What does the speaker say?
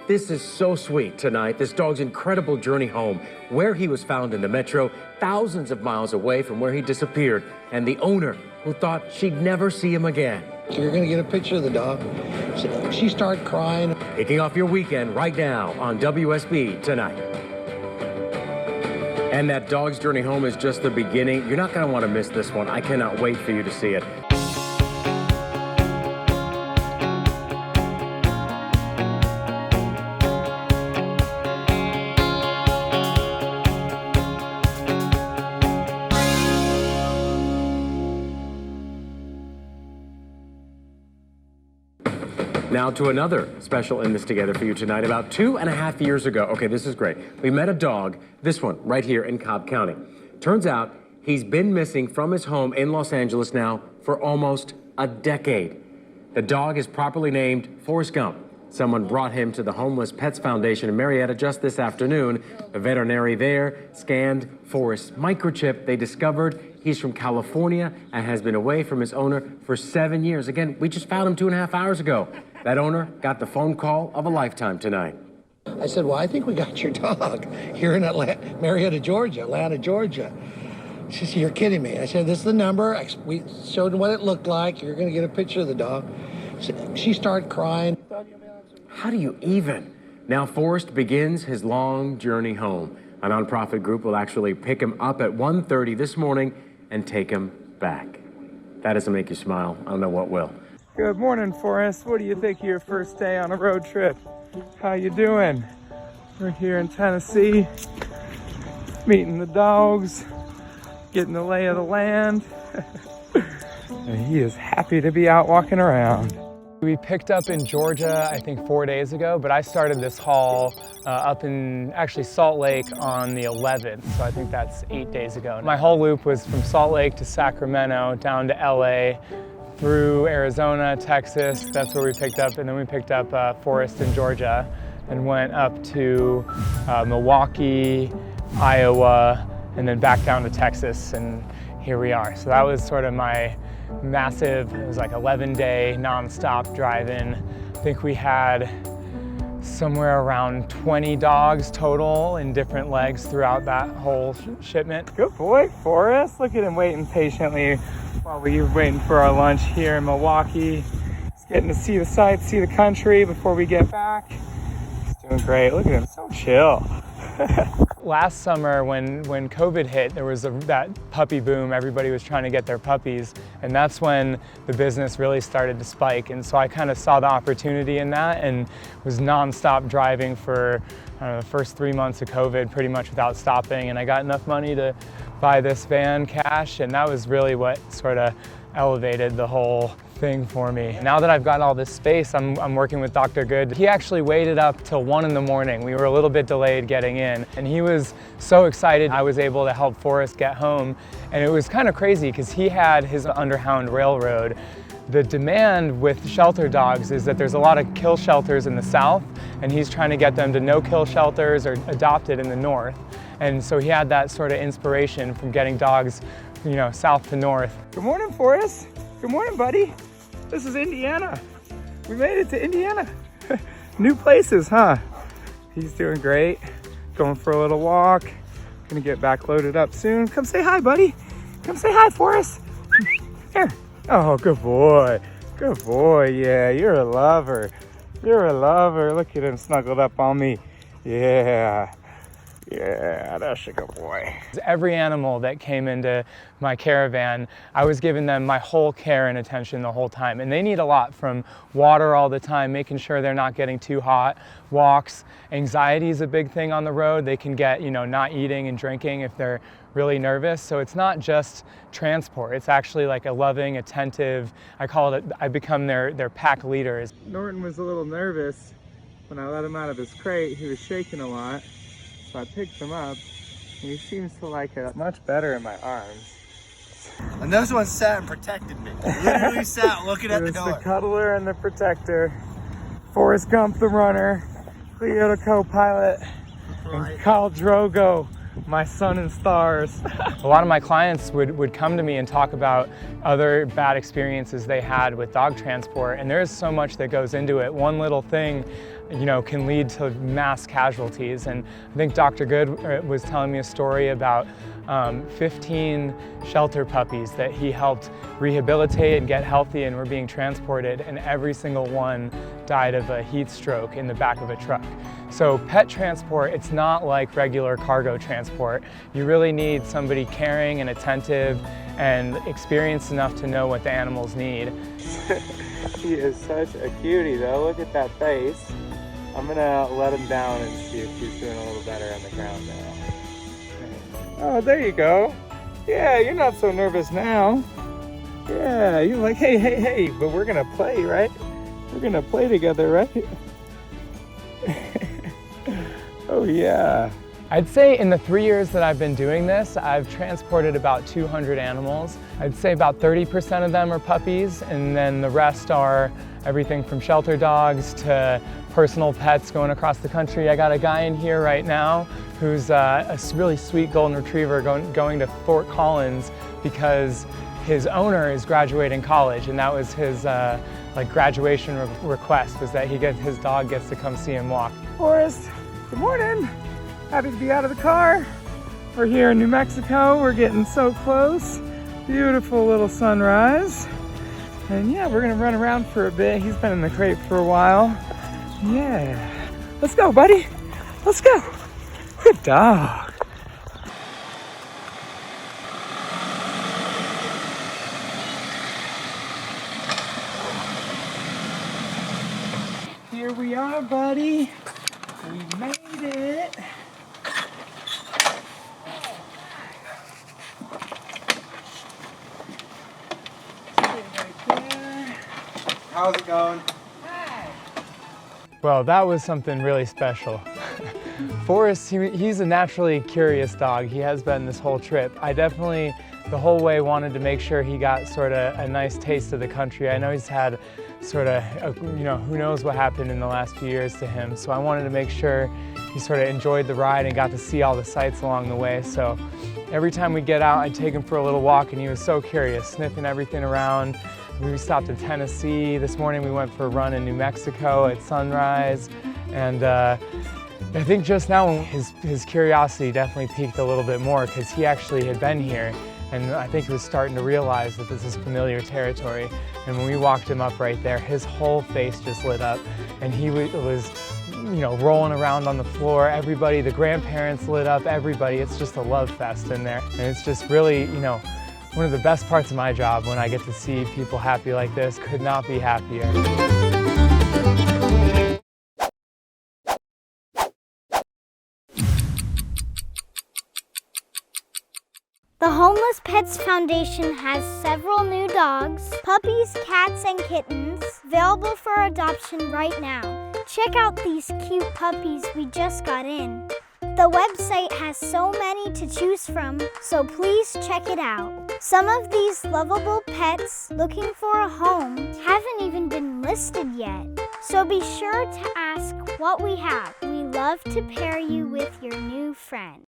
This is so sweet tonight. This dog's incredible journey home, where he was found in the metro, thousands of miles away from where he disappeared, and the owner who thought she'd never see him again. You're gonna get a picture of the dog. She started crying. Kicking off your weekend right now on WSB Tonight. And that dog's journey home is just the beginning. You're not gonna want to miss this one. I cannot wait for you to see it. Now to another special In This Together for you tonight. About 2.5 years ago, okay, this is great. We met a dog, this one, right here in Cobb County. Turns out he's been missing from his home in Los Angeles now for almost a decade. The dog is properly named Forrest Gump. Someone brought him to the Homeless Pets Foundation in Marietta just this afternoon. The veterinary there scanned Forrest's microchip. They discovered he's from California and has been away from his owner for 7 years. Again, we just found him 2.5 hours ago. That owner got the phone call of a lifetime tonight. I said, well, I think we got your dog here in Marietta, Georgia, Atlanta, Georgia. She said, you're kidding me. I said, this is the number. We showed what it looked like. You're going to get a picture of the dog. She started crying. How do you even? Now Forrest begins his long journey home. A nonprofit group will actually pick him up at 1:30 this morning and take him back. That doesn't make you smile. I don't know what will. Good morning, Forrest. What do you think of your first day on a road trip? How you doing? We're here in Tennessee, meeting the dogs, getting the lay of the land. And he is happy to be out walking around. We picked up in Georgia, I think 4 days ago, but I started this haul up in actually Salt Lake on the 11th, so I think that's 8 days ago. My whole loop was from Salt Lake to Sacramento, down to LA, through Arizona, Texas, that's where we picked up, and then we picked up Forrest in Georgia and went up to Milwaukee, Iowa, and then back down to Texas, and here we are. So that was sort of my massive, it was like 11-day non-stop driving. I think we had somewhere around 20 dogs total in different legs throughout that whole shipment. Good boy, Forrest. Look at him waiting patiently while we were waiting for our lunch here in Milwaukee. He's getting to see the sights, see the country before we get back. He's doing great. Look at him, so chill. Last summer when COVID hit, there was that puppy boom. Everybody was trying to get their puppies, and that's when the business really started to spike. And so I kind of saw the opportunity in that and was nonstop driving for the first 3 months of COVID, pretty much without stopping. And I got enough money to buy this van cash, and that was really what sort of elevated the whole thing for me. Now that I've got all this space, I'm working with Dr. Good. He actually waited up till 1 in the morning. We were a little bit delayed getting in, and he was so excited I was able to help Forrest get home. And it was kind of crazy because he had his Underhound Railroad. The demand with shelter dogs is that there's a lot of kill shelters in the south, and he's trying to get them to no kill shelters or adopted in the north. And so he had that sort of inspiration from getting dogs, you know, south to north. Good morning, Forrest. Good morning, buddy. This is Indiana. We made it to Indiana. New places, huh? He's doing great. Going for a little walk. Gonna get back loaded up soon. Come say hi, buddy. Come say hi, Forrest. Here. Oh, good boy. Good boy. Yeah, you're a lover. You're a lover. Look at him snuggled up on me. Yeah. Yeah, that's a good boy. Every animal that came into my caravan, I was giving them my whole care and attention the whole time. And they need a lot, from water all the time, making sure they're not getting too hot, walks. Anxiety is a big thing on the road. They can get, you know, not eating and drinking if they're really nervous. So it's not just transport. It's actually like a loving, attentive, I call it, I become their pack leaders. Norton was a little nervous when I let him out of his crate. He was shaking a lot. So I picked him up, and he seems to like it much better in my arms. And those ones sat and protected me. Literally sat looking at the door. The cuddler and the protector. Forrest Gump the runner, Cleo the co-pilot, and Khal Drogo, my sun and stars. A lot of my clients would come to me and talk about other bad experiences they had with dog transport, and there's so much that goes into it. One little thing, can lead to mass casualties. And I think Dr. Good was telling me a story about 15 shelter puppies that he helped rehabilitate and get healthy and were being transported, and every single one died of a heat stroke in the back of a truck. So pet transport, it's not like regular cargo transport. You really need somebody caring and attentive and experienced enough to know what the animals need. He is such a cutie though, look at that face. I'm gonna let him down and see if he's doing a little better on the ground now. Oh, there you go. Yeah, you're not so nervous now. Yeah, you're like, hey, hey, hey, but we're gonna play, right? We're gonna play together, right? Oh yeah. I'd say in the 3 years that I've been doing this, I've transported about 200 animals. I'd say about 30% of them are puppies, and then the rest are everything from shelter dogs to personal pets going across the country. I got a guy in here right now who's a really sweet golden retriever going to Fort Collins because his owner is graduating college, and that was his graduation request, was that his dog gets to come see him walk. Forrest, good morning. Happy to be out of the car. We're here in New Mexico. We're getting so close. Beautiful little sunrise. And yeah, we're gonna run around for a bit. He's been in the crate for a while. Yeah. Let's go, buddy. Let's go. Good dog. Here we are, buddy. We made it. How's it going? Well, that was something really special. Forrest, he's a naturally curious dog. He has been this whole trip. I definitely, the whole way, wanted to make sure he got sort of a nice taste of the country. I know he's had sort of, who knows what happened in the last few years to him. So I wanted to make sure he sort of enjoyed the ride and got to see all the sights along the way. So every time we get out, I'd take him for a little walk, and he was so curious, sniffing everything around. We stopped in Tennessee. This morning we went for a run in New Mexico at sunrise. And I think just now his curiosity definitely peaked a little bit more, because he actually had been here, and I think he was starting to realize that this is familiar territory. And when we walked him up right there, his whole face just lit up, and he was rolling around on the floor. Everybody, the grandparents lit up, everybody. It's just a love fest in there. And it's just really, one of the best parts of my job, when I get to see people happy like this. Could not be happier. The Homeless Pets Foundation has several new dogs, puppies, cats, and kittens available for adoption right now. Check out these cute puppies we just got in. The website has so many to choose from, so please check it out. Some of these lovable pets looking for a home haven't even been listed yet, so be sure to ask what we have. We love to pair you with your new friend.